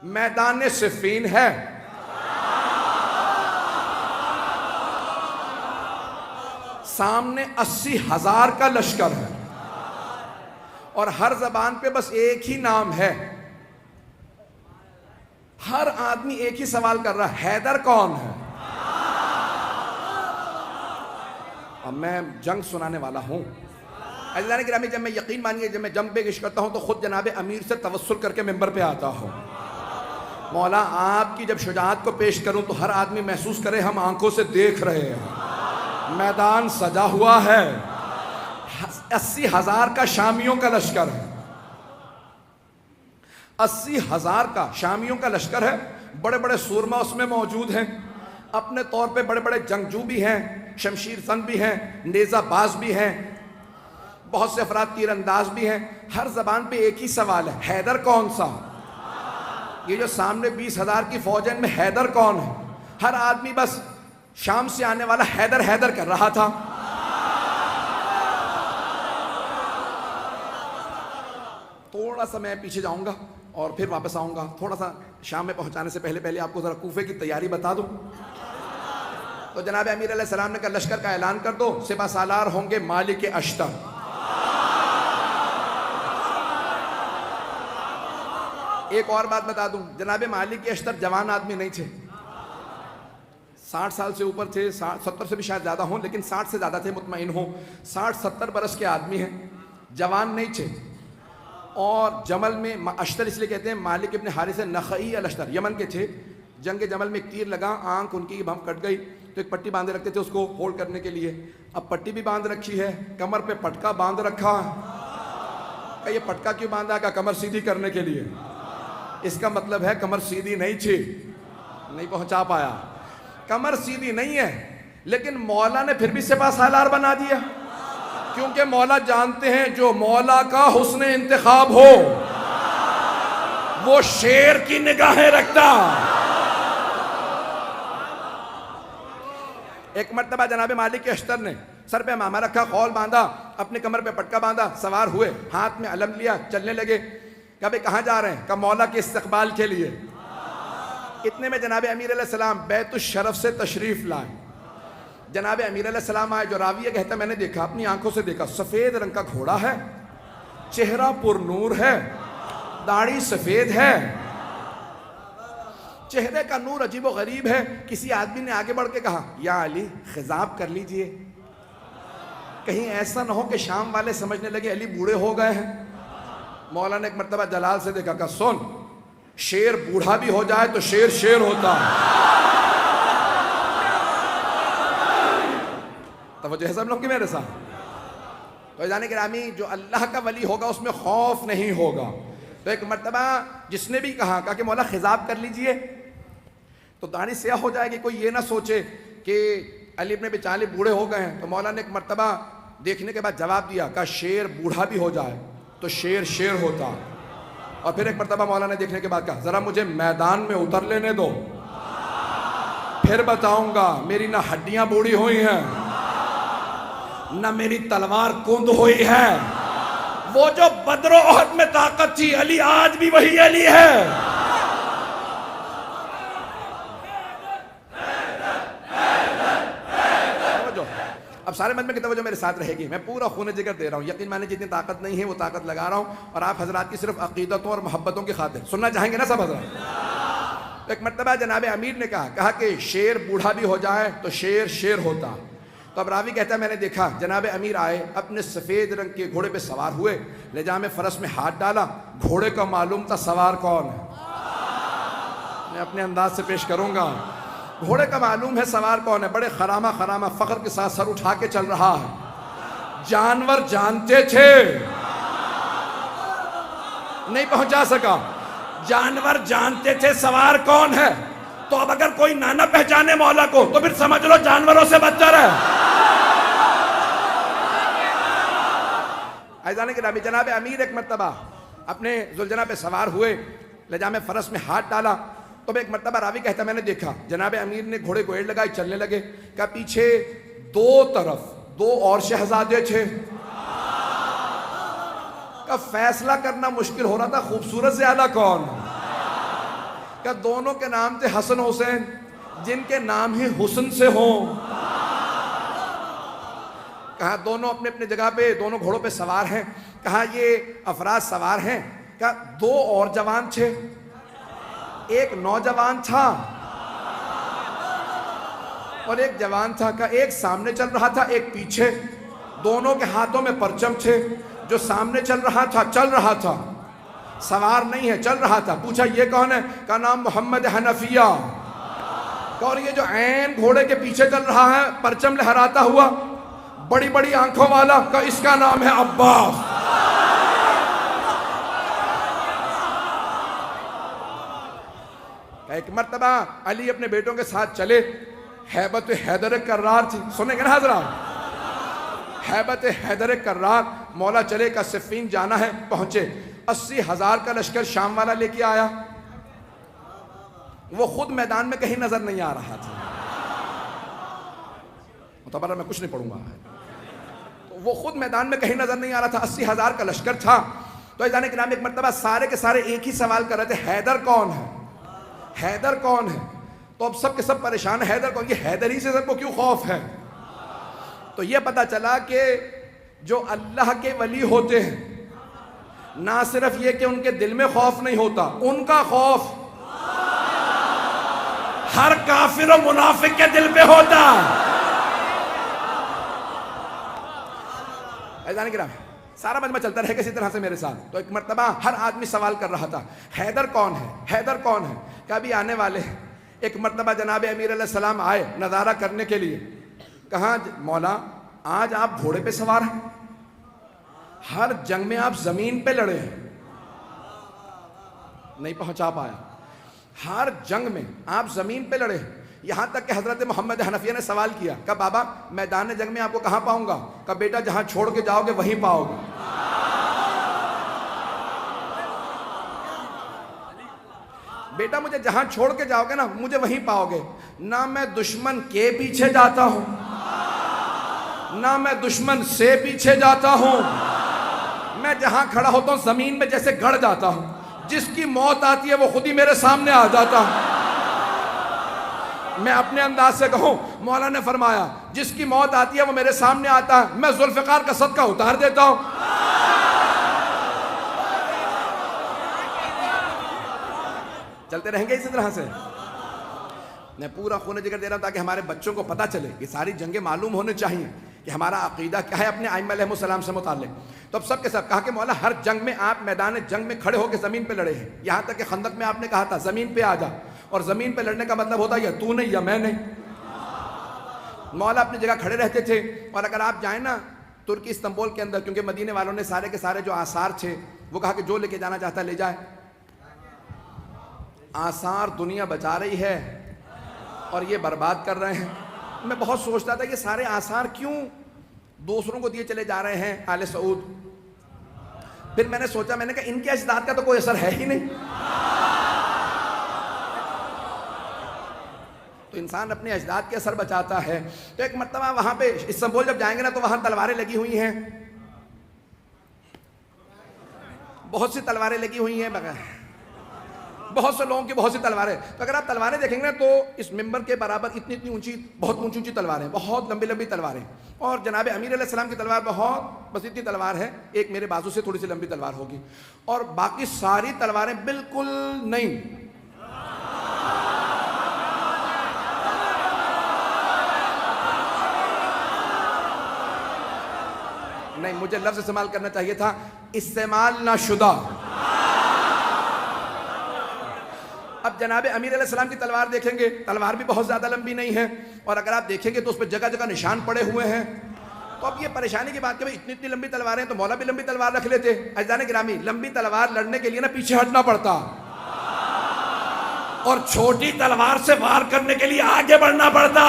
میدان صفین ہے، سامنے 80,000 کا لشکر ہے، اور ہر زبان پہ بس ایک ہی نام ہے. ہر آدمی ایک ہی سوال کر رہا ہے، حیدر کون ہے؟ اب میں جنگ سنانے والا ہوں. عزیزان گرامی، جب میں یقین مانیے جب میں جنگ پیش کرتا ہوں تو خود جناب امیر سے توسل کر کے ممبر پہ آتا ہوں. مولا آپ کی جب شجاعت کو پیش کروں تو ہر آدمی محسوس کرے ہم آنکھوں سے دیکھ رہے ہیں. میدان سجا ہوا ہے، 80,000 کا شامیوں کا لشکر ہے، 80,000 کا شامیوں کا لشکر ہے. بڑے بڑے سورما اس میں موجود ہیں، اپنے طور پہ بڑے بڑے جنگجو بھی ہیں، شمشیر زن بھی ہیں، نیزہ باز بھی ہیں، بہت سے افراد تیر انداز بھی ہیں. ہر زبان پہ ایک ہی سوال ہے، حیدر کون سا؟ یہ جو سامنے 20,000 کی فوج ہے ان میں حیدر کون ہے؟ ہر آدمی بس شام سے آنے والا حیدر حیدر کر رہا تھا. تھوڑا سا میں پیچھے جاؤں گا اور پھر واپس آؤں گا. تھوڑا سا شام میں پہنچانے سے پہلے آپ کو ذرا کوفے کی تیاری بتا دوں. تو جناب امیر علیہ السلام نے کہا لشکر کا اعلان کر دو، سپہ سالار ہوں گے مالک اشتر. ایک اور بات بتا دوں، جناب مالک اشتر جوان آدمی نہیں تھے، 60 سال سے اوپر تھے، 70 سے بھی شاید زیادہ ہوں، لیکن 60 سے زیادہ تھے مطمئن ہوں. 60-70 برس کے آدمی ہیں، جوان نہیں تھے. اور جمل میں اشتر اس لیے کہتے ہیں، مالک ابن حارث نخعی الاشتر یمن کے تھے. جنگ جمل میں ایک تیر لگا، آنکھ ان کی بم کٹ گئی، تو ایک پٹی باندھے رکھتے تھے اس کو ہولڈ کرنے کے لیے. اب پٹی بھی باندھ رکھی ہے، کمر پہ پٹکا باندھ رکھا. کہ یہ پٹکا کیوں باندھا؟ کہ کمر سیدھی کرنے کے لیے. اس کا مطلب ہے کمر سیدھی نہیں تھی. نہیں پہنچا پایا. کمر سیدھی نہیں ہے، لیکن مولا نے پھر بھی سپہ سالار بنا دیا، کیونکہ مولا جانتے ہیں جو مولا کا حسن انتخاب ہو وہ شیر کی نگاہیں رکھتا. ایک مرتبہ جناب مالک اشتر نے سر پہ امامہ رکھا، خول باندھا، اپنے کمر پہ پٹکا باندھا، سوار ہوئے، ہاتھ میں علم لیا، چلنے لگے. کہا بھئی کہاں جا رہے ہیں؟ کہا مولا کے استقبال کے لیے. اتنے میں جناب امیر علیہ السلام بیت الشرف سے تشریف لائے. جناب امیر علیہ السلام آئے. جو راویہ کہتا ہے میں نے دیکھا، اپنی آنکھوں سے دیکھا، سفید رنگ کا گھوڑا ہے، چہرہ پر نور ہے، داڑھی سفید ہے، چہرے کا نور عجیب و غریب ہے. کسی آدمی نے آگے بڑھ کے کہا یا علی خضاب کر لیجئے، کہیں ایسا نہ ہو کہ شام والے سمجھنے لگے علی بوڑھے ہو گئے ہیں. مولا نے ایک مرتبہ جلال سے دیکھا، کہا سن، شیر بوڑھا بھی ہو جائے تو شیر شیر ہوتا ہے. توجہ ہے سب لوگ کی میرے ساتھ؟ تو جانے گرامی، جو اللہ کا ولی ہوگا اس میں خوف نہیں ہوگا. تو ایک مرتبہ جس نے بھی کہا کہ مولا خضاب کر لیجئے، تو داڑھی سیاہ ہو جائے گی، کوئی یہ نہ سوچے کہ علی ابن ابی طالب بوڑھے ہو گئے ہیں. تو مولا نے ایک مرتبہ دیکھنے کے بعد جواب دیا، کہا شیر بوڑھا بھی ہو جائے تو شیر شیر ہوتا. اور پھر ایک مرتبہ مولا نے دیکھنے کے بعد کہا ذرا مجھے میدان میں اتر لینے دو، پھر بتاؤں گا. میری نہ ہڈیاں بوڑھی ہوئی ہیں نہ میری تلوار کند ہوئی ہے. وہ جو بدر و احد میں طاقت تھی، علی آج بھی وہی علی ہے. اب سارے مجمع کی توجہ میرے ساتھ رہے گی. میں پورا خون جگر دے رہا ہوں، یقین مانے جتنی طاقت نہیں ہے وہ طاقت لگا رہا ہوں، اور آپ حضرات کی صرف عقیدتوں اور محبتوں کی خاطر سننا چاہیں گے نا سب حضرات. ایک مرتبہ جناب امیر نے کہا کہ شیر بوڑھا بھی ہو جائے تو شیر شیر ہوتا. تو اب راوی کہتا ہے میں نے دیکھا جناب امیر آئے، اپنے سفید رنگ کے گھوڑے پہ سوار ہوئے، لجام فرس میں ہاتھ ڈالا. گھوڑے کا معلوم تھا سوار کون ہے، میں اپنے انداز سے پیش کروں گا. گھوڑے کا معلوم ہے سوار کون ہے. بڑے خرامہ فخر کے ساتھ سر اٹھا کے چل رہا ہے. جانور جانتے تھے، نہیں پہنچا سکا. جانور جانتے تھے سوار کون ہے. تو اب اگر کوئی نہ پہچانے مولا کو تو پھر سمجھ لو جانوروں سے بدتر ہے. عزیزان گرامی، جناب امیر ایک مرتبہ اپنے ذوالجناح پہ سوار ہوئے، لجام فرس میں ہاتھ ڈالا. تو ایک مرتبہ راوی کہتا میں نے دیکھا جناب امیر نے گھوڑے کو ایڑ لگائی، چلنے لگے. کہ پیچھے دو طرف دو اور شہزادے تھے. کا فیصلہ کرنا مشکل ہو رہا تھا خوبصورت زیادہ کون. کہ دونوں کے نام تھے حسن حسین، جن کے نام ہی حسن سے ہوں۔ کہا دونوں اپنے اپنے جگہ پہ، دونوں گھوڑوں پہ سوار ہیں۔ کہا یہ افراد سوار ہیں، کہا دو اور جوان تھے، ایک نوجوان تھا اور ایک جوان تھا۔ کہا ایک سامنے چل رہا تھا، ایک پیچھے، دونوں کے ہاتھوں میں پرچم تھے۔ جو سامنے چل رہا تھا سوار نہیں ہے، چل رہا تھا۔ پوچھا یہ کون ہے؟ کہا نام محمد حنفیہ۔ اور یہ جو عین گھوڑے کے پیچھے چل رہا ہے پرچم لہراتا ہوا، بڑی بڑی آنکھوں والا، کہ اس کا نام ہے عباس۔ ایک مرتبہ علی اپنے بیٹوں کے ساتھ چلے، ہیبت حیدر کرار تھی، سنیں گے نا حضرات؟ ہیبت حیدر کرار، مولا چلے کا صفین جانا ہے، پہنچے۔ 80,000 کا لشکر شام والا لے کے آیا، وہ خود میدان میں کہیں نظر نہیں آ رہا تھا۔ متبرہ میں کچھ نہیں پڑھوں گا، وہ خود میدان میں کہیں نظر نہیں آ رہا تھا۔ 80,000 کا لشکر تھا۔ تو عزیزان کرام ایک مرتبہ سارے کے سارے ایک ہی سوال کر رہے تھے، حیدر کون ہے؟ حیدر کون ہے؟ تو اب سب کے سب پریشان ہیں، حیدر کون؟ یہ حیدر ہی سے سب کو کیوں خوف ہے؟ تو یہ پتا چلا کہ جو اللہ کے ولی ہوتے ہیں، نہ صرف یہ کہ ان کے دل میں خوف نہیں ہوتا، ان کا خوف ہر کافر و منافق کے دل پہ ہوتا۔ عزیزان کرام سارا مجمع چلتا رہے کسی طرح سے میرے ساتھ۔ تو ایک مرتبہ ہر آدمی سوال کر رہا تھا، حیدر کون ہے؟ حیدر کون ہے؟ کہ ابھی آنے والے ہیں۔ ایک مرتبہ جناب امیر علیہ السلام آئے نظارہ کرنے کے لیے۔ کہا مولا آج آپ گھوڑے پہ سوار ہیں، ہر جنگ میں آپ زمین پہ لڑے ہیں، نہیں پہنچا پایا۔ ہر جنگ میں آپ زمین پہ لڑے ہیں، یہاں تک کہ حضرت محمد حنفیہ نے سوال کیا کہ بابا میدان جنگ میں آپ کو کہاں پاؤں گا؟ کہ بیٹا جہاں چھوڑ کے جاؤ گے وہیں پاؤ گے۔ بیٹا مجھے جہاں چھوڑ کے جاؤ گے نا مجھے وہیں پاؤ گے۔ نہ میں دشمن کے پیچھے جاتا ہوں، نہ میں دشمن سے پیچھے جاتا ہوں، میں جہاں کھڑا ہوتا ہوں زمین میں جیسے گڑ جاتا ہوں، جس کی موت آتی ہے وہ خود ہی میرے سامنے آ جاتا ہوں۔ میں اپنے انداز سے کہوں، مولا نے فرمایا جس کی موت آتی ہے وہ میرے سامنے آتا ہے، میں ذوالفقار کا صدقہ اتار دیتا ہوں۔ چلتے رہیں گے اسی طرح سے۔ میں پورا خون جگر دے رہا ہوں تاکہ ہمارے بچوں کو پتہ چلے، یہ ساری جنگیں معلوم ہونے چاہیے کہ ہمارا عقیدہ کیا ہے اپنے ائمہ علیہ السلام سے متعلق۔ تو اب سب کے سب کہا کہ مولا ہر جنگ میں آپ میدان جنگ میں کھڑے ہو کے زمین پہ لڑے ہیں، یہاں تک کہ خندق میں آپ نے کہا تھا زمین پہ آ جا، اور زمین پہ لڑنے کا مطلب ہوتا ہے یا تو نہیں یا میں نہیں۔ مولا اپنی جگہ کھڑے رہتے تھے، اور اگر آپ جائیں نا ترکی استنبول کے اندر، کیونکہ مدینے والوں نے سارے کے سارے جو آثار تھے وہ کہا کہ جو لے کے جانا چاہتا ہے لے جائے۔ آثار دنیا بچا رہی ہے اور یہ برباد کر رہے ہیں۔ میں بہت سوچتا تھا یہ سارے آثار کیوں دوسروں کو دیے چلے جا رہے ہیں آل سعود۔ پھر میں نے سوچا، میں نے کہا ان کے اجداد کا تو کوئی اثر ہے ہی نہیں، تو انسان اپنے اجداد کے اثر بچاتا ہے۔ تو ایک مرتبہ وہاں پہ استنبول جب جائیں گے نا تو وہاں تلواریں لگی ہوئی ہیں، بہت سی تلواریں لگی ہوئی ہیں، بہت سے لوگوں کی بہت سی تلواریں۔ تو اگر آپ تلواریں دیکھیں گے تو اس ممبر کے برابر اتنی اونچی، بہت اونچی اونچی تلواریں، بہت لمبی لمبی تلواریں، اور جناب امیر علیہ السلام کی تلوار بہت بس اتنی تلوار ہے، ایک میرے بازو سے تھوڑی سی لمبی تلوار ہوگی، اور باقی ساری تلواریں بالکل نہیں۔ نہیں، مجھے لفظ استعمال کرنا چاہیے تھا استعمال نہ شدہ۔ اب جناب امیر علیہ السلام کی تلوار دیکھیں گے، تلوار بھی بہت زیادہ لمبی نہیں ہے، اور اگر آپ دیکھیں گے تو اس پہ جگہ جگہ نشان پڑے ہوئے ہیں۔ تو اب یہ پریشانی کی بات کہ اتنی اتنی لمبی تلواریں ہیں تو مولا بھی لمبی تلوار رکھ لیتے۔ عزیزان گرامی لمبی تلوار لڑنے کے لیے نا پیچھے ہٹنا پڑتا، اور چھوٹی تلوار سے وار کرنے کے لیے آگے بڑھنا پڑتا۔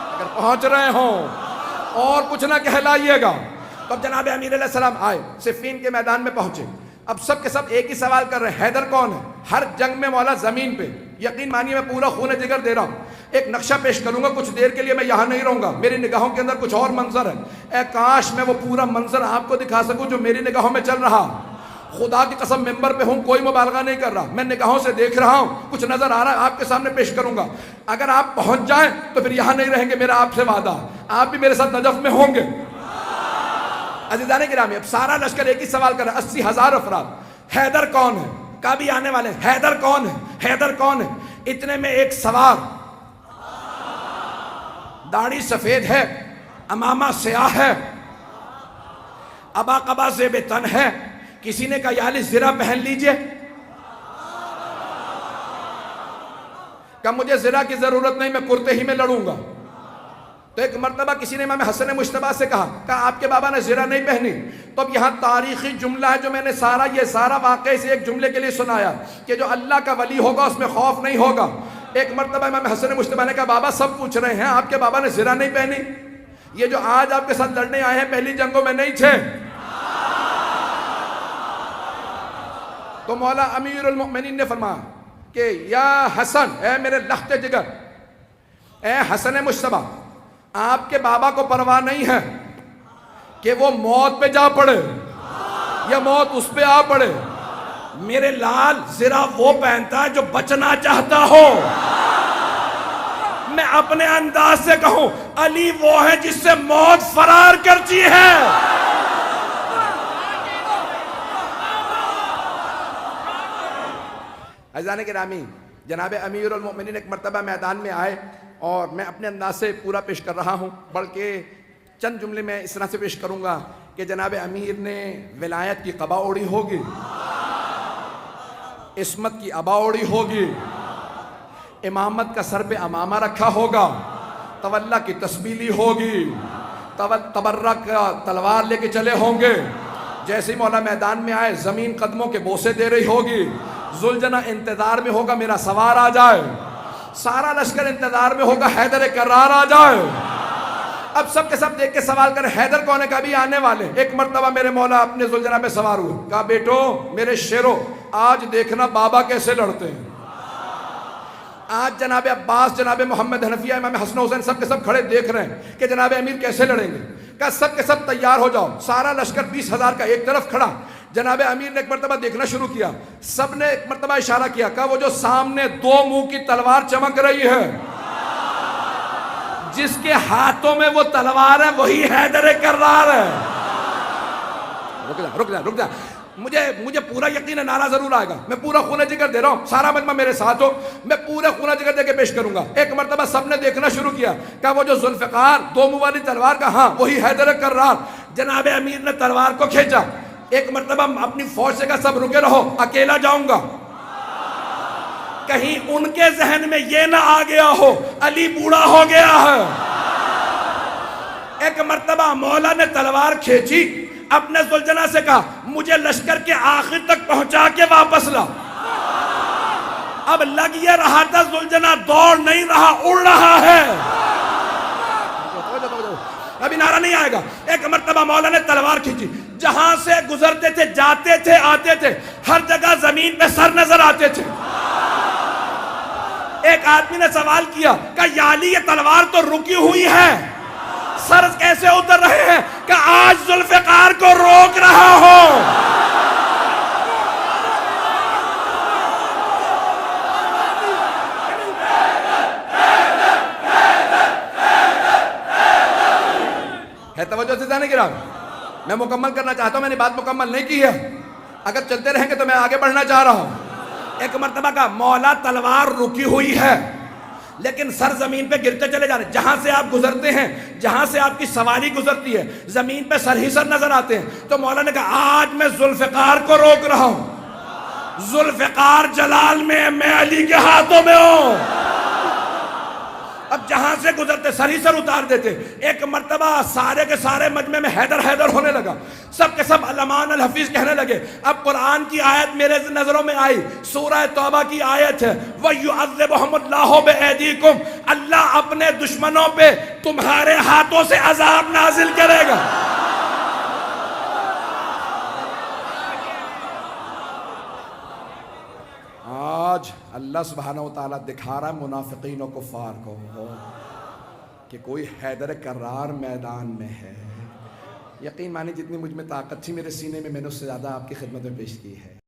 اگر پہنچ رہے ہوں اور کچھ نہ کہلائیے گا۔ تو اب جناب امیر علیہ السلام آئے، صفین کے میدان میں پہنچے۔ اب سب کے سب ایک ہی سوال کر رہے ہیں، حیدر کون ہے؟ ہر جنگ میں مولا زمین پہ، یقین مانیے میں پورا خون جگر دے رہا ہوں۔ ایک نقشہ پیش کروں گا، کچھ دیر کے لیے میں یہاں نہیں رہوں گا، میری نگاہوں کے اندر کچھ اور منظر ہے، اے کاش میں وہ پورا منظر آپ کو دکھا سکوں جو میری نگاہوں میں چل رہا۔ خدا کی قسم ممبر پہ ہوں، کوئی مبالغہ نہیں کر رہا، میں نگاہوں سے دیکھ رہا ہوں، کچھ نظر آ رہا ہے، آپ کے سامنے پیش کروں گا۔ اگر آپ پہنچ جائیں تو پھر یہاں نہیں رہیں گے، میرا آپ سے وعدہ، آپ بھی میرے ساتھ نجف میں ہوں گے۔ عزیزان گرامی، اب سارا لشکر ایک ہی سوال کر رہا ہے، 80,000 افراد، حیدر کون ہے؟ کبھی آنے والے ہیں، حیدر کون ہے؟ حیدر کون ہے؟ اتنے میں ایک سوار، داڑھی سفید ہے، امامہ سیاہ ہے، ابا قبا زیب تن ہے، کسی نے کہا یا علی زرہ پہن لیجئے، کہ مجھے زرہ کی ضرورت نہیں، میں کرتے ہی میں لڑوں گا۔ تو ایک مرتبہ کسی نے امام حسن مجتبیٰ سے کہا آپ کے بابا نے زرہ نہیں پہنی، تو اب یہاں تاریخی جملہ ہے جو میں نے یہ سارا واقعہ سے ایک جملے کے لیے سنایا کہ جو اللہ کا ولی ہوگا اس میں خوف نہیں ہوگا۔ ایک مرتبہ امام حسن مجتبیٰ نے کہا بابا سب پوچھ رہے ہیں آپ کے بابا نے زرہ نہیں پہنی، یہ جو آج آپ کے ساتھ لڑنے آئے ہیں پہلی جنگوں میں نہیں تھے۔ تو مولا امیر المؤمنین نے فرمایا کہ یا حسن، اے میرے لخت جگر، اے حسن مجتبیٰ، آپ کے بابا کو پرواہ نہیں ہے کہ وہ موت پہ جا پڑے یا موت اس پہ آ پڑے، میرے لال زرہ وہ پہنتا ہے جو بچنا چاہتا ہو۔ میں اپنے انداز سے کہوں علی وہ ہے جس سے موت فرار کرتی ہے۔ عزیزان گرامی، جناب امیر المؤمنین ایک مرتبہ میدان میں آئے اور میں اپنے انداز سے پورا پیش کر رہا ہوں، بلکہ چند جملے میں اس طرح سے پیش کروں گا کہ جناب امیر نے ولایت کی قبا اوڑی ہوگی، عصمت کی عبا اوڑی ہوگی، امامت کا سر پہ امامہ رکھا ہوگا، تولا کی تسبیح لی ہوگی، تبرک تلوار لے کے چلے ہوں گے، جیسے مولا میدان میں آئے زمین قدموں کے بوسے دے رہی ہوگی، ذوالجناح انتظار میں ہوگا میرا سوار آ جائے، سارا لشکر انتظار میں ہوگا حیدر کرار آ جائے۔ اب سب کے سب دیکھ کے سوال کریں حیدر کون ہے؟ کبھی آنے والے۔ ایک مرتبہ میرے مولا اپنے ذوالجناح پہ سوار ہوئے، کہا بیٹو میرے شیرو آج دیکھنا بابا کیسے لڑتے ہیں۔ آج جناب عباس، جناب محمد حنفیہ، امام حسن حسین سب کے سب کھڑے دیکھ رہے ہیں کہ جناب امیر کیسے لڑیں گے۔ کہا سب کے سب تیار ہو جاؤ، سارا لشکر 20,000 کا ایک طرف کھڑا۔ جناب امیر نے ایک مرتبہ دیکھنا شروع کیا، سب نے ایک مرتبہ اشارہ کیا، کہا وہ جو سامنے دو منہ کی تلوار چمک رہی ہے، جس کے ہاتھوں میں وہ تلوار ہے وہی حیدر کرار ہے۔ رک جا، مجھے پورا یقین ہے نعرہ ضرور آئے گا، میں پورا خونِ جگر دے رہا ہوں، سارا مجمع میرے ساتھ ہو، میں پورا خونِ جگر دے کے پیش کروں گا۔ ایک مرتبہ سب نے دیکھنا شروع کیا، کہا وہ جو ذوالفقار دو منہ والی تلوار کا، ہاں وہی حیدر کرار۔ جناب امیر نے تلوار کو کھینچا، ایک مرتبہ اپنی فوج سے کہا سب رکے رہو، اکیلا جاؤں گا، کہیں ان کے ذہن میں یہ نہ آ گیا ہو علی بوڑھا ہو گیا ہے۔ ایک مرتبہ مولا نے تلوار کھینچی، اپنے ذوالجناح سے کہا مجھے لشکر کے آخر تک پہنچا کے واپس لا۔ اب لگ یہ رہا تھا ذوالجناح دوڑ نہیں رہا، اڑ رہا ہے، ابھی نعرہ نہیں آئے گا۔ ایک مرتبہ مولا نے تلوار کھینچی، جہاں سے گزرتے تھے، جاتے تھے، آتے تھے، ہر جگہ زمین پہ سر نظر آتے تھے۔ ایک آدمی نے سوال کیا کہ یا علی یہ تلوار تو رکی ہوئی ہے، سر کیسے اتر رہے ہیں؟ کہ آج ذوالفقار کو روک رہا ہو۔ ہے توجہ سے جانے گرام، میں مکمل کرنا چاہتا ہوں، میں نے بات مکمل نہیں کی ہے، اگر چلتے رہیں گے تو میں آگے بڑھنا چاہ رہا ہوں۔ ایک مرتبہ کا مولا تلوار رکی ہوئی ہے لیکن سر زمین پہ گرتے چلے جا رہے، جہاں سے آپ گزرتے ہیں، جہاں سے آپ کی سواری گزرتی ہے، زمین پہ سر ہی سر نظر آتے ہیں۔ تو مولا نے کہا آج میں ذوالفقار کو روک رہا ہوں، ذوالفقار جلال میں علی کے ہاتھوں میں ہوں۔ اب جہاں سے گزرتے سر ہی سر اتار دیتے۔ ایک مرتبہ سارے کے سارے مجمع میں حیدر حیدر ہونے لگا، سب کے سب علمان الحفیظ کہنے لگے۔ اب قرآن کی آیت میرے نظروں میں آئی، سورہ توبہ کی آیت ہے، وَيُعَذِّبُهُمُ اللَّهُ بِأَيْدِيكُمْ، اللہ اپنے دشمنوں پہ تمہارے ہاتھوں سے عذاب نازل کرے گا۔ آج اللہ سبحانہ وتعالیٰ دکھا رہا ہے منافقین و کفار کو کہ کوئی حیدر کرار میدان میں ہے، یقین مانی جتنی مجھ میں طاقت تھی میرے سینے میں، میں نے اس سے زیادہ آپ کی خدمت میں پیش کی ہے۔